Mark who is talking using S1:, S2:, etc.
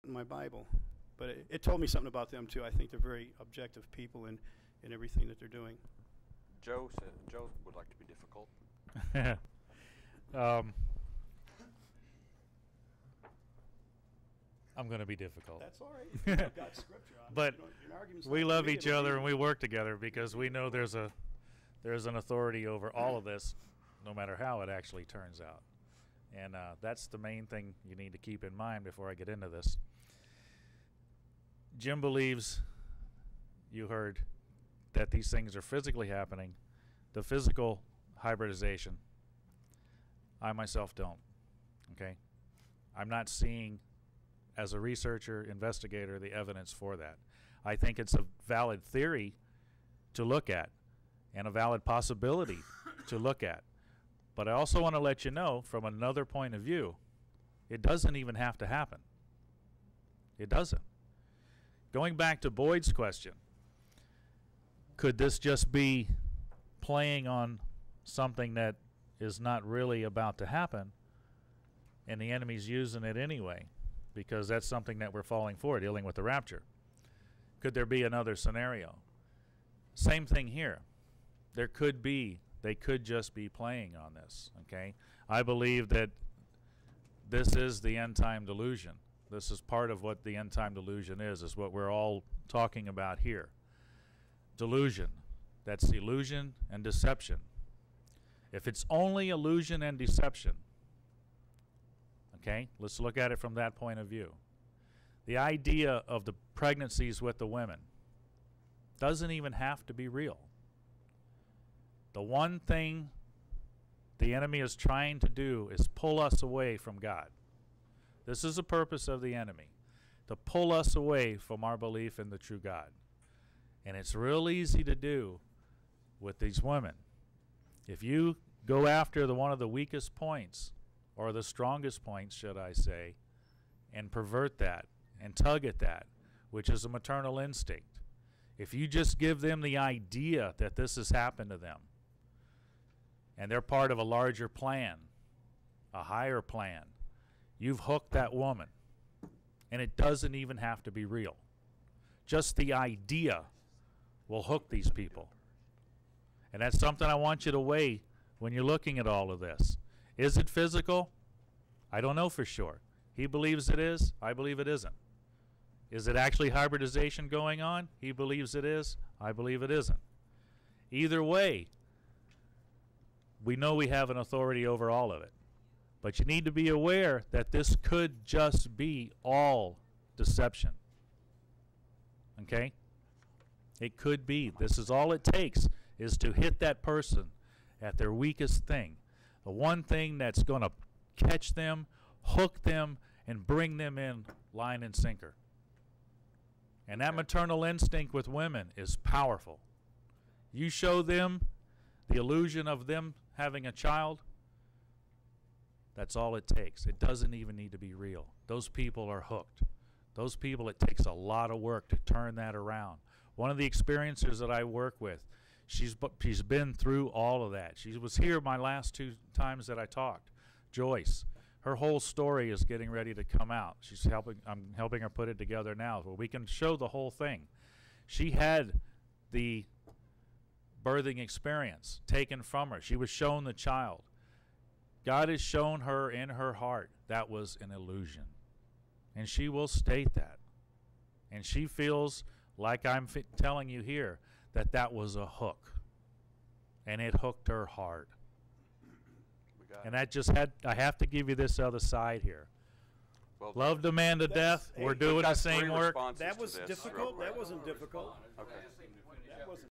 S1: in my Bible. But it told me something about them, too. I think they're very objective people in everything that they're doing.
S2: Joe would like to be difficult.
S3: I'm going to be difficult.
S1: That's all right. You've got scripture on
S3: But we love each other and we work together because we know there's an authority over all of this, no matter how it actually turns out. And that's the main thing you need to keep in mind before I get into this. Jim believes, you heard, that these things are physically happening, the physical hybridization. I myself don't. Okay? I'm not seeing, as a researcher, investigator, the evidence for that. I think it's a valid theory to look at and a valid possibility to look at. But I also want to let you know, from another point of view, it doesn't even have to happen. It doesn't. Going back to Boyd's question, could this just be playing on something that is not really about to happen and the enemy's using it anyway? Because that's something that we're falling for, dealing with the rapture. Could there be another scenario? Same thing here. They could just be playing on this, okay? I believe that this is the end-time delusion. This is part of what the end-time delusion is what we're all talking about here. Delusion. That's illusion and deception. If it's only illusion and deception, okay, let's look at it from that point of view. The idea of the pregnancies with the women doesn't even have to be real. The one thing the enemy is trying to do is pull us away from God. This is the purpose of the enemy, to pull us away from our belief in the true God. And it's real easy to do with these women. If you go after one of the weakest points, or the strongest points, should I say, and pervert that and tug at that, which is a maternal instinct. If you just give them the idea that this has happened to them, and they're part of a larger plan, a higher plan, you've hooked that woman. And it doesn't even have to be real. Just the idea will hook these people. And that's something I want you to weigh when you're looking at all of this. Is it physical? I don't know for sure. He believes it is. I believe it isn't. Is it actually hybridization going on? He believes it is. I believe it isn't. Either way, we know we have an authority over all of it. But you need to be aware that this could just be all deception. Okay? It could be. This is all it takes, is to hit that person at their weakest thing. The one thing that's going to catch them, hook them, and bring them in line and sinker. And that maternal instinct with women is powerful. You show them the illusion of them having a child, that's all it takes. It doesn't even need to be real. Those people are hooked. Those people, it takes a lot of work to turn that around. One of the experiencers that I work with, she's been through all of that. She was here my last 2 times that I talked. Joyce, her whole story is getting ready to come out. I'm helping her put it together now, where we can show the whole thing. She had the birthing experience taken from her. She was shown the child. God has shown her in her heart that was an illusion. And she will state that. And she feels like I'm telling you here, that that was a hook. And it hooked her hard. And that just I have to give you this other side here.
S2: Well,
S3: love the man to death. We're doing the same work.
S1: That was difficult. That wasn't difficult.
S2: Okay.